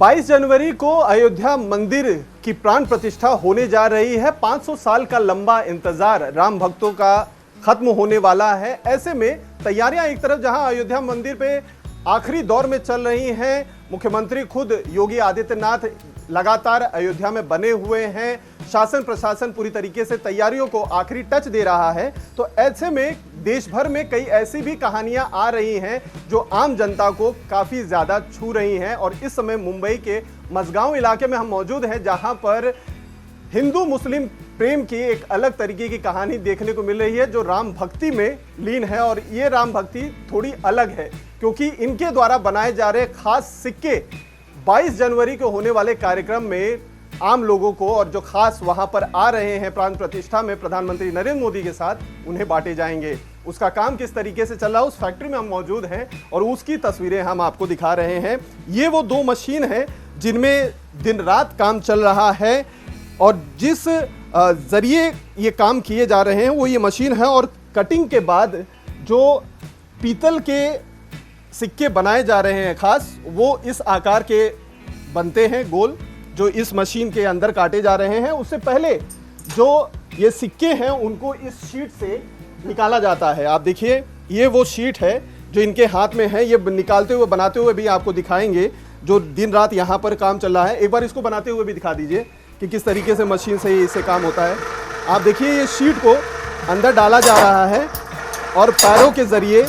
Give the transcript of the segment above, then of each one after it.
22 जनवरी को अयोध्या मंदिर की प्राण प्रतिष्ठा होने जा रही है। 500 साल का लंबा इंतजार राम भक्तों का खत्म होने वाला है। ऐसे में तैयारियां एक तरफ जहां अयोध्या मंदिर पे आखिरी दौर में चल रही हैं, मुख्यमंत्री खुद योगी आदित्यनाथ लगातार अयोध्या में बने हुए हैं, शासन प्रशासन पूरी तरीके से तैयारियों को आखिरी टच दे रहा है। तो ऐसे में देश भर में कई ऐसी भी कहानियां आ रही हैं जो आम जनता को काफ़ी ज़्यादा छू रही हैं। और इस समय मुंबई के मझगांव इलाके में हम मौजूद हैं, जहां पर हिंदू मुस्लिम प्रेम की एक अलग तरीके की कहानी देखने को मिल रही है जो राम भक्ति में लीन है। और ये राम भक्ति थोड़ी अलग है क्योंकि इनके द्वारा बनाए जा रहे खास सिक्के 22 जनवरी को होने वाले कार्यक्रम में आम लोगों को और जो खास वहां पर आ रहे हैं प्राण प्रतिष्ठा में प्रधानमंत्री नरेंद्र मोदी के साथ, उन्हें बांटे जाएंगे। उसका काम किस तरीके से चल रहा है, उस फैक्ट्री में हम मौजूद हैं और उसकी तस्वीरें हम आपको दिखा रहे हैं। ये वो दो मशीन है जिनमें दिन रात काम चल रहा है और जिस जरिए ये काम किए जा रहे हैं वो ये मशीन है। और कटिंग के बाद जो पीतल के सिक्के बनाए जा रहे हैं खास, वो इस आकार के बनते हैं गोल, जो इस मशीन के अंदर काटे जा रहे हैं। उससे पहले जो ये सिक्के हैं उनको इस शीट से निकाला जाता है। आप देखिए ये वो शीट है जो इनके हाथ में है, ये निकालते हुए बनाते हुए भी आपको दिखाएंगे जो दिन रात यहाँ पर काम चल रहा है। एक बार इसको बनाते हुए भी दिखा दीजिए कि किस तरीके से मशीन से इससे काम होता है। आप देखिए ये शीट को अंदर डाला जा रहा है और पैरों के ज़रिए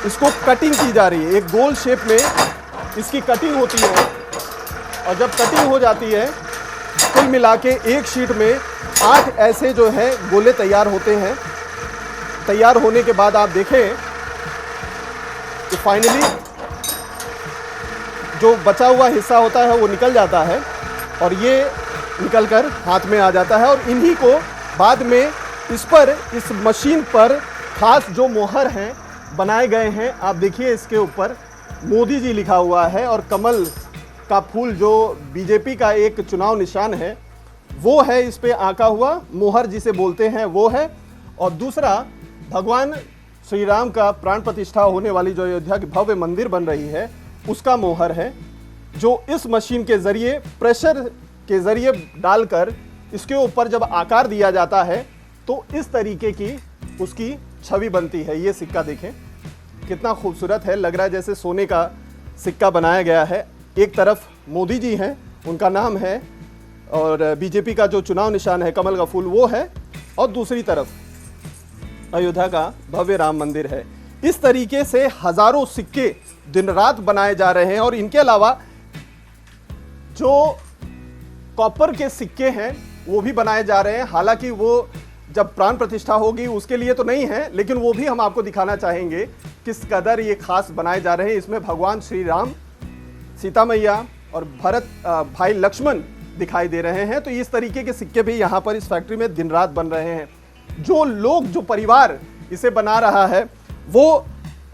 इसको कटिंग की जा रही है। एक गोल शेप में इसकी कटिंग होती है और जब कटिंग हो जाती है कुल मिला के एक शीट में 8 ऐसे जो है गोले तैयार होते हैं। तैयार होने के बाद आप देखें कि फाइनली जो बचा हुआ हिस्सा होता है वो निकल जाता है और ये निकलकर हाथ में आ जाता है। और इन्हीं को बाद में इस मशीन पर खास जो मोहर हैं बनाए गए हैं। आप देखिए इसके ऊपर मोदी जी लिखा हुआ है और कमल का फूल जो बीजेपी का एक चुनाव निशान है वो है इस पे आंका हुआ, मोहर जिसे बोलते हैं वो है। और दूसरा भगवान श्री राम का प्राण प्रतिष्ठा होने वाली जो अयोध्या की भव्य मंदिर बन रही है उसका मोहर है, जो इस मशीन के जरिए प्रेशर के जरिए डालकर इसके ऊपर जब आकार दिया जाता है तो इस तरीके की उसकी छवि बनती है। ये सिक्का देखें कितना खूबसूरत है, लग रहा है जैसे सोने का सिक्का बनाया गया है। एक तरफ मोदी जी हैं, उनका नाम है और बीजेपी का जो चुनाव निशान है कमल का फूल वो है, और दूसरी तरफ अयोध्या का भव्य राम मंदिर है। इस तरीके से हजारों सिक्के दिन रात बनाए जा रहे हैं। और इनके अलावा जो कॉपर के सिक्के हैं वो भी बनाए जा रहे हैं। हालांकि वो जब प्राण प्रतिष्ठा होगी उसके लिए तो नहीं है, लेकिन वो भी हम आपको दिखाना चाहेंगे किस कदर ये खास बनाए जा रहे हैं। इसमें भगवान श्री राम, सीता मैया और भरत भाई लक्ष्मण दिखाई दे रहे हैं। तो इस तरीके के सिक्के भी यहाँ पर इस फैक्ट्री में दिन रात बन रहे हैं। जो लोग, जो परिवार इसे बना रहा है वो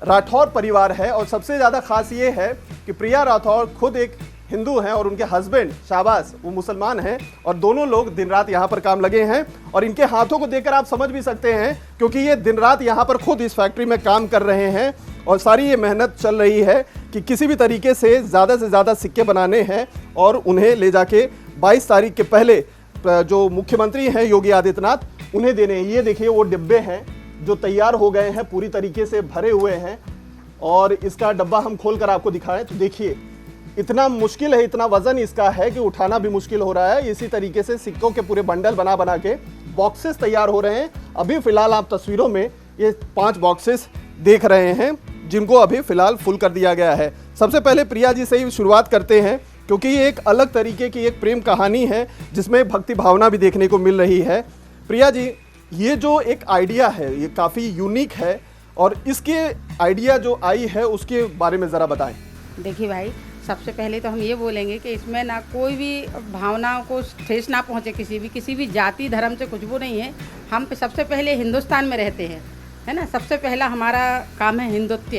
राठौर परिवार है। और सबसे ज़्यादा खास ये है कि प्रिया राठौर खुद एक हिंदू हैं और उनके हस्बैंड शाहबाज वो मुसलमान हैं और दोनों लोग दिन रात यहाँ पर काम लगे हैं। और इनके हाथों को देखकर आप समझ भी सकते हैं क्योंकि ये दिन रात यहाँ पर खुद इस फैक्ट्री में काम कर रहे हैं और सारी ये मेहनत चल रही है कि किसी भी तरीके से ज़्यादा सिक्के बनाने हैं और उन्हें ले जाके 22 तारीख के पहले जो मुख्यमंत्री हैं योगी आदित्यनाथ उन्हें देने हैं। ये देखिए वो डिब्बे हैं जो तैयार हो गए हैं, पूरी तरीके से भरे हुए हैं। और इसका डब्बा हम खोल कर आपको दिखाएं तो देखिए इतना मुश्किल है, इतना वजन इसका है कि उठाना भी मुश्किल हो रहा है। इसी तरीके से सिक्कों के पूरे बंडल बना के बॉक्सेस तैयार हो रहे हैं। अभी फिलहाल आप तस्वीरों में ये 5 बॉक्सेस देख रहे हैं जिनको अभी फिलहाल फुल कर दिया गया है। सबसे पहले प्रिया जी से ही शुरुआत करते हैं क्योंकि ये एक अलग तरीके की एक प्रेम कहानी है जिसमें भक्ति भावना भी देखने को मिल रही है। प्रिया जी, ये जो एक आइडिया है ये काफ़ी यूनिक है और इसके आइडिया जो आई है उसके बारे में ज़रा बताएं। देखिए भाई, सबसे पहले तो हम ये बोलेंगे कि इसमें ना कोई भी भावनाओं को ठेस ना पहुँचे, किसी भी जाति धर्म से कुछ वो नहीं है। हम सबसे पहले हिंदुस्तान में रहते हैं, है ना। सबसे पहला हमारा काम है हिंदुत्व,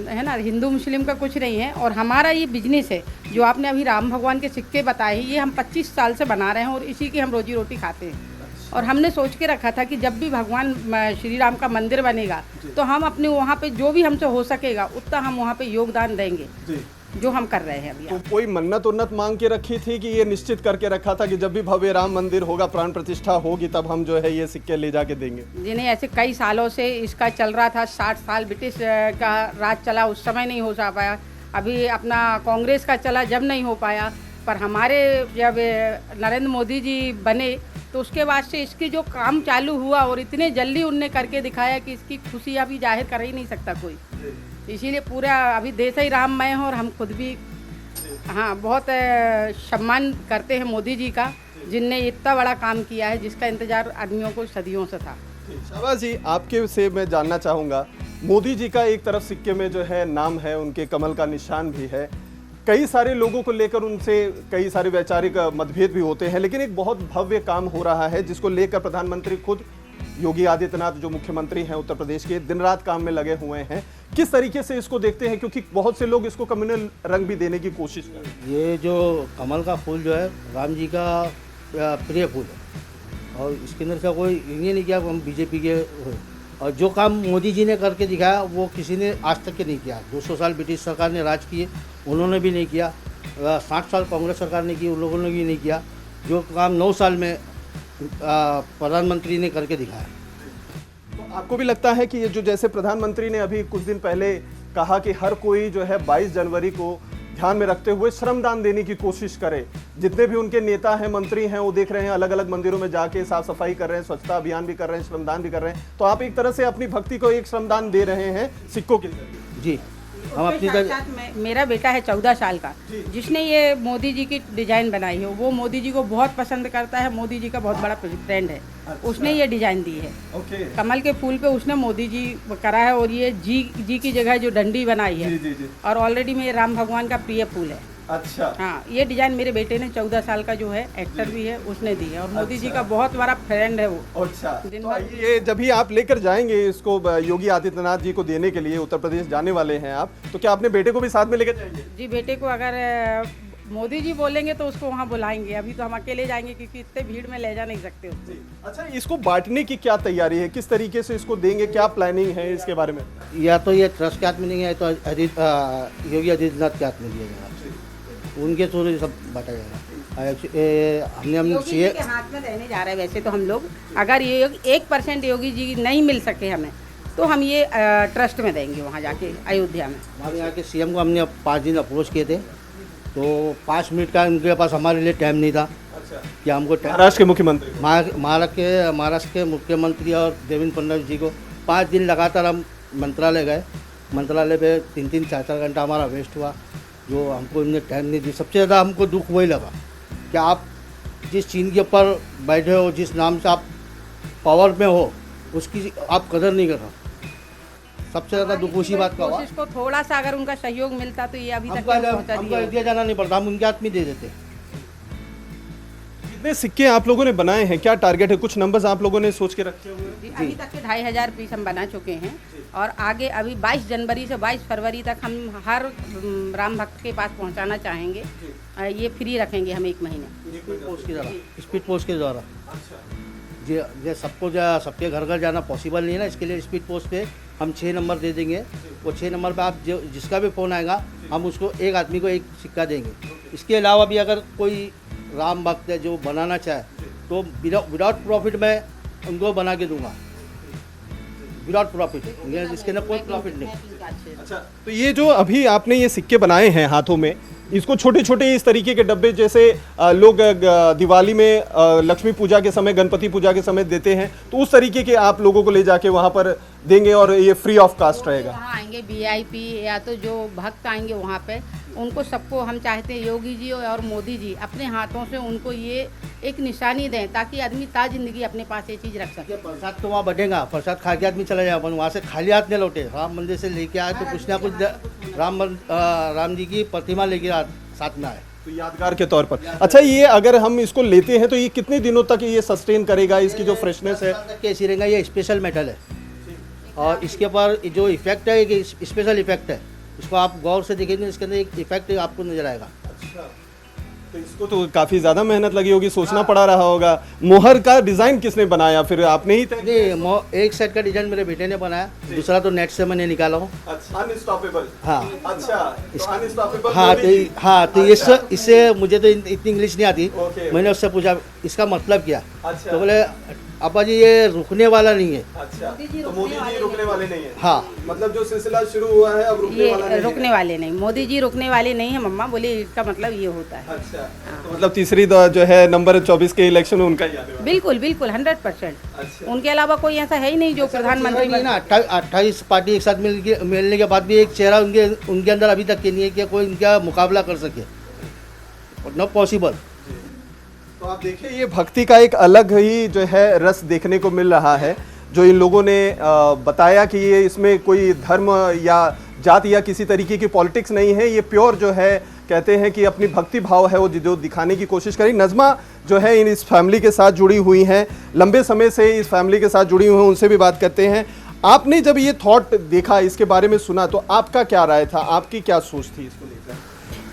है ना। हिंदू मुस्लिम का कुछ नहीं है। और हमारा ये बिजनेस है जो आपने अभी राम भगवान के सिक्के बताए, ये हम 25 साल से बना रहे हैं और इसी की हम रोजी रोटी खाते हैं। और हमने सोच के रखा था कि जब भी भगवान श्री राम का मंदिर बनेगा तो हम अपने वहाँ पे जो भी हमसे हो सकेगा उतना हम वहाँ पे योगदान देंगे। जो हम कर रहे हैं अभी। तो कोई मन्नत उन्नत मांग के रखी थी कि ये निश्चित करके रखा था कि जब भी भव्य राम मंदिर होगा, प्राण प्रतिष्ठा होगी, तब हम जो है ये सिक्के ले जाके देंगे? जिन्हें ऐसे कई सालों से इसका चल रहा था, 60 साल ब्रिटिश का राज चला, उस समय नहीं हो पाया। अभी अपना कांग्रेस का चला, जब नहीं हो पाया। पर हमारे जब नरेंद्र मोदी जी बने तो उसके बाद से इसकी जो काम चालू हुआ और इतने जल्दी उनने करके दिखाया कि इसकी खुशी अभी जाहिर कर ही नहीं सकता कोई। इसीलिए पूरा अभी देश ही राममय है और हम खुद भी हाँ बहुत सम्मान करते हैं मोदी जी का, जिनने इतना बड़ा काम किया है जिसका इंतजार आदमियों को सदियों से था। शाहबाज जी, आपके से मैं जानना चाहूँगा, मोदी जी का एक तरफ सिक्के में जो है नाम है, उनके कमल का निशान भी है, कई सारे लोगों को लेकर उनसे कई सारे वैचारिक मतभेद भी होते हैं, लेकिन एक बहुत भव्य काम हो रहा है जिसको लेकर प्रधानमंत्री खुद योगी आदित्यनाथ जो मुख्यमंत्री हैं उत्तर प्रदेश के, दिन रात काम में लगे हुए हैं। किस तरीके से इसको देखते हैं, क्योंकि बहुत से लोग इसको कम्युनल रंग भी देने की कोशिश कर रहे हैं? ये जो कमल का फूल जो है राम जी का प्रिय फूल है और इसके अंदर से कोई ये नहीं किया हम बीजेपी के हो। और जो काम मोदी जी ने करके दिखाया वो किसी ने आज तक के नहीं किया। 200 साल ब्रिटिश सरकार ने राज किए, उन्होंने भी नहीं किया। 60 साल कांग्रेस सरकार ने की, उन लोगों ने भी नहीं किया। जो काम 9 साल में प्रधानमंत्री ने करके दिखाया। तो आपको भी लगता है कि ये जो जैसे प्रधानमंत्री ने अभी कुछ दिन पहले कहा कि हर कोई जो है 22 जनवरी को ध्यान में रखते हुए श्रमदान देने की कोशिश करे, जितने भी उनके नेता हैं, मंत्री हैं, वो देख रहे हैं अलग अलग मंदिरों में जाके साफ सफाई कर रहे हैं, स्वच्छता अभियान भी कर रहे हैं, श्रमदान भी कर रहे हैं, तो आप एक तरह से अपनी भक्ति को एक श्रमदान दे रहे हैं सिक्कों के जरिए? जी, हम अपनी मेरा बेटा है 14 साल का, जिसने ये मोदी जी की डिजाइन बनाई है, वो मोदी जी को बहुत पसंद करता है, मोदी जी का बहुत बड़ा फ्रेंड है। अच्छा। उसने ये डिजाइन दी है। कमल के फूल पे उसने मोदी जी करा है और ये जी की जगह जो डंडी बनाई है। जी। और ऑलरेडी मेरे राम भगवान का प्रिय फूल है। अच्छा। हाँ, ये डिजाइन मेरे बेटे ने 14 साल का जो है एक्टर भी है, उसने दी है और मोदी जी का बहुत बड़ा फ्रेंड है वो। अच्छा। तो ये जब भी आप लेकर जाएंगे इसको योगी आदित्यनाथ जी को देने के लिए, उत्तर प्रदेश जाने वाले हैं आप, तो क्या अपने बेटे को भी साथ में लेकर जाएंगे? जी, बेटे को अगर मोदी जी बोलेंगे तो उसको वहाँ बुलाएंगे। अभी तो हम अकेले जाएंगे क्योंकि इतने भीड़ में ले जा नहीं सकते उसको। अच्छा, इसको बांटने की क्या तैयारी है, किस तरीके से इसको देंगे, क्या प्लानिंग है इसके बारे में? या तो ये ट्रस्ट के हाथ में नहीं है तो योगी आदित्यनाथ के हाथ में दिया जाएगा, उनके थ्रू सब बांटा जाएगा। हमने योगी जी के हाथ में रहने जा रहे हैं। वैसे तो हम लोग अगर ये 1% योगी जी नहीं मिल सके हमें तो हम ये ट्रस्ट में देंगे वहाँ जाके अयोध्या में। हमारे यहाँ के सीएम को हमने 5 दिन अप्रोच किए थे तो 5 मिनट का उनके पास हमारे लिए टाइम नहीं था। अच्छा। कि हमको महाराष्ट्र के मुख्यमंत्री महाराष्ट्र के मुख्यमंत्री और देवेंद्र फडणवीस जी को 5 दिन लगातार हम मंत्रालय गए। मंत्रालय पे 3-3, 4-4 घंटा हमारा वेस्ट हुआ, जो हमको इन्हें टाइम नहीं दी। सबसे ज़्यादा हमको दुख वही लगा कि आप जिस चीन के ऊपर बैठे हो, जिस नाम से आप पावर में हो, उसकी आप कदर नहीं कर रहे। सबसे ज़्यादा दुख उसी बात का हुआ। कोशिश को थोड़ा सा अगर उनका सहयोग मिलता तो ये अभी तक हमको अयोध्या जाना नहीं पड़ता, हम उनके हाथ में दे देते। कितने सिक्के आप लोगों ने बनाए हैं, क्या टारगेट है, कुछ नंबर्स आप लोगों ने सोच के रखे हुए हैं? अभी तक के 2500 पीस हम बना चुके हैं और आगे अभी 22 जनवरी से 22 फरवरी तक हम हर राम भक्त के पास पहुंचाना चाहेंगे। ये फ्री रखेंगे हम 1 महीने स्पीड पोस्ट के द्वारा। जी, सबको सबके घर घर जाना पॉसिबल नहीं है ना, इसके लिए स्पीड पोस्ट पे हम 6 नंबर दे देंगे। वो 6 नंबर पे आप जिसका भी फ़ोन आएगा हम उसको एक आदमी को 1 सिक्का देंगे। इसके अलावा भी अगर कोई राम भक्त है जो बनाना चाहे तो विदाउट प्रॉफिट मैं उनको बना के दूंगा, विदाउट प्रॉफिट, इसके अंदर कोई प्रॉफिट नहीं। अच्छा, तो ये जो अभी आपने ये सिक्के बनाए हैं हाथों में, इसको छोटे छोटे इस तरीके के डब्बे जैसे लोग दिवाली में लक्ष्मी पूजा के समय, गणपति पूजा के समय देते हैं, तो उस तरीके के आप लोगों को ले जाके वहाँ पर देंगे और ये फ्री ऑफ कास्ट रहेगा? वहाँ आएंगे VIP या तो जो भक्त आएंगे वहाँ पे, उनको सबको हम चाहते हैं योगी जी और मोदी जी अपने हाथों से उनको ये एक निशानी दें ताकि आदमी ताज़ जिंदगी अपने पास ये चीज़ रख सके। प्रसाद तो वहाँ बढ़ेगा, प्रसाद खा के आदमी चला जाएगा, वहाँ से खाली हाथ नहीं लौटे। राम मंदिर से लेके आए तो कुछ ना कुछ राम जी की प्रतिमा लेके साथ में आए, तो यादगार के तौर पर। अच्छा, ये अगर हम इसको लेते हैं तो ये कितने दिनों तक ये सस्टेन करेगा, इसकी जो फ्रेशनेस है? कैसी रहेगा, ये स्पेशल मेटल है और इसके ऊपर जो इफेक्ट है एक स्पेशल इफेक्ट है। इसको आप गौर से देखेंगे, इसके अंदर एक इफेक्ट आपको नजर आएगा। अच्छा। तो इसको तो काफी ज्यादा मेहनत लगी होगी, सोचना पड़ा रहा होगा। मोहर का डिजाइन किसने बनाया, फिर आपने ही तय? नहीं, एक सेट का डिजाइन मेरे बेटे ने बनाया, दूसरा तो नेट से मैंने निकाला हूँ। अच्छा, अनस्टॉपेबल। हाँ अच्छा, तो अनस्टॉपेबल हाँ मोदी जी। तो इससे मुझे तो इतनी इंग्लिश नहीं आती। ओके। मैंने उससे पूछा इसका मतलब क्या, अच्छा। तो बोले अब्बा जी ये रुकने वाला नहीं है। अच्छा, तो मोदी जी रुकने वाले नहीं है। हाँ, मतलब जो सिलसिला शुरू हुआ है अब रुकने वाला ये नहीं रुकने वाले नहीं, मोदी जी रुकने वाले नहीं है मम्मा बोली, इसका मतलब ये होता है। है। अच्छा, तो मतलब तीसरी जो है नंबर 24 के इलेक्शन में उनका ही आने वाला है। बिल्कुल बिल्कुल 100%। अच्छा। उनके अलावा कोई ऐसा है ही नहीं जो प्रधानमंत्री नहीं ना, 28 पार्टी एक साथ मिलने के बाद भी एक चेहरा उनके अंदर अभी तक के नहीं है कि कोई इनका मुकाबला कर सके, नॉट पॉसिबल। तो आप देखिए ये भक्ति का एक अलग ही जो है रस देखने को मिल रहा है, जो इन लोगों ने बताया कि ये इसमें कोई धर्म या जात या किसी तरीके की पॉलिटिक्स नहीं है, ये प्योर जो है कहते हैं कि अपनी भक्ति भाव है वो जो दिखाने की कोशिश करी। नज़मा जो है इस फैमिली के साथ जुड़ी हुई हैं, लंबे समय से इस फैमिली के साथ जुड़ी हुई हैं, उनसे भी बात करते हैं। आपने जब ये थॉट देखा, इसके बारे में सुना, तो आपका क्या राय था, आपकी क्या सोच थी इसको लेकर?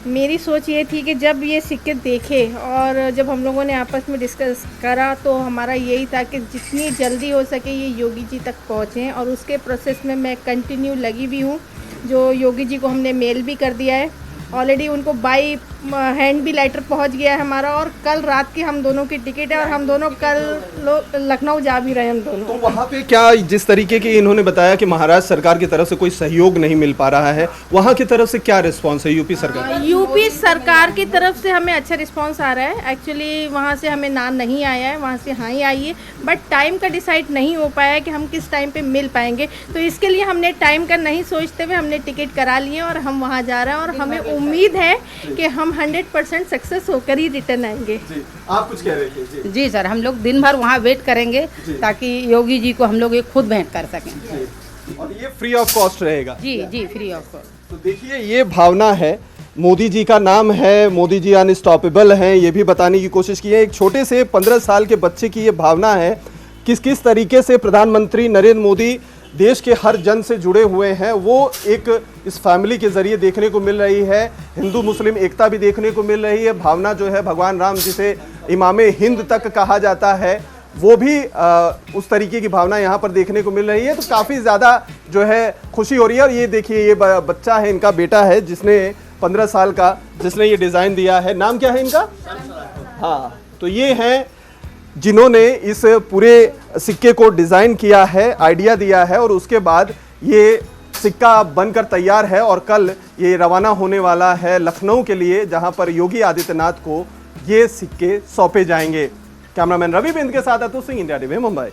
मेरी सोच ये थी कि जब ये सिक्के देखे और जब हम लोगों ने आपस में डिस्कस करा तो हमारा यही था कि जितनी जल्दी हो सके ये योगी जी तक पहुँचें, और उसके प्रोसेस में मैं कंटिन्यू लगी भी हूँ। जो योगी जी को हमने मेल भी कर दिया है, ऑलरेडी उनको बाई हैंड भी लेटर पहुंच गया है हमारा, और कल रात की हम दोनों की टिकट है और हम दोनों कल लखनऊ जा भी रहे हैं हम दोनों। तो वहाँ पे क्या जिस तरीके की इन्होंने बताया कि महाराष्ट्र सरकार की तरफ से कोई सहयोग नहीं मिल पा रहा है, वहाँ की तरफ से क्या रिस्पांस है यूपी सरकार? यूपी सरकार की तरफ से हमें अच्छा रिस्पांस आ रहा है। एक्चुअली वहाँ से हमें ना नहीं आया है, वहाँ से हाँ ही आई है, बट टाइम का डिसाइड नहीं हो पाया है कि हम किस टाइम पे मिल पाएंगे। तो इसके लिए हमने टाइम का नहीं सोचते हुए हमने टिकट करा लिए और हम वहाँ जा रहे हैं, और हमें उम्मीद है कि हम 100% सक्सेस होकर ही रिटर्न आएंगे। जी, आप कुछ कह रहे थे? जी, जी सर, हम लोग दिन भर वहाँ वेट करेंगे ताकि योगी जी को हम लोग ये खुद भेंट कर सकें। जी। और ये फ्री ऑफ कॉस्ट रहेगा? जी जी, फ्री ऑफ कॉस्ट। तो देखिए ये भावना है, मोदी जी का नाम है, मोदी जी अनस्टॉपेबल हैं, ये भी बताने की कोशिश की है। एक छोटे से 15 साल के बच्चे की ये भावना है, किस तरीके से प्रधानमंत्री नरेंद्र मोदी देश के हर जन से जुड़े हुए हैं, वो एक इस फैमिली के ज़रिए देखने को मिल रही है। हिंदू मुस्लिम एकता भी देखने को मिल रही है। भावना जो है भगवान राम जिसे इमामे हिंद तक कहा जाता है, वो भी उस तरीके की भावना यहाँ पर देखने को मिल रही है। तो काफ़ी ज़्यादा जो है खुशी हो रही है। और ये देखिए ये बच्चा है, इनका बेटा है, जिसने 15 साल का, जिसने ये डिज़ाइन दिया है। नाम क्या है इनका? हाँ, तो ये हैं जिन्होंने इस पूरे सिक्के को डिज़ाइन किया है, आइडिया दिया है, और उसके बाद ये सिक्का बनकर तैयार है और कल ये रवाना होने वाला है लखनऊ के लिए, जहां पर योगी आदित्यनाथ को ये सिक्के सौंपे जाएंगे। कैमरामैन रवि बिंद के साथ अतुल सिंह, इंडिया टीवी मुंबई।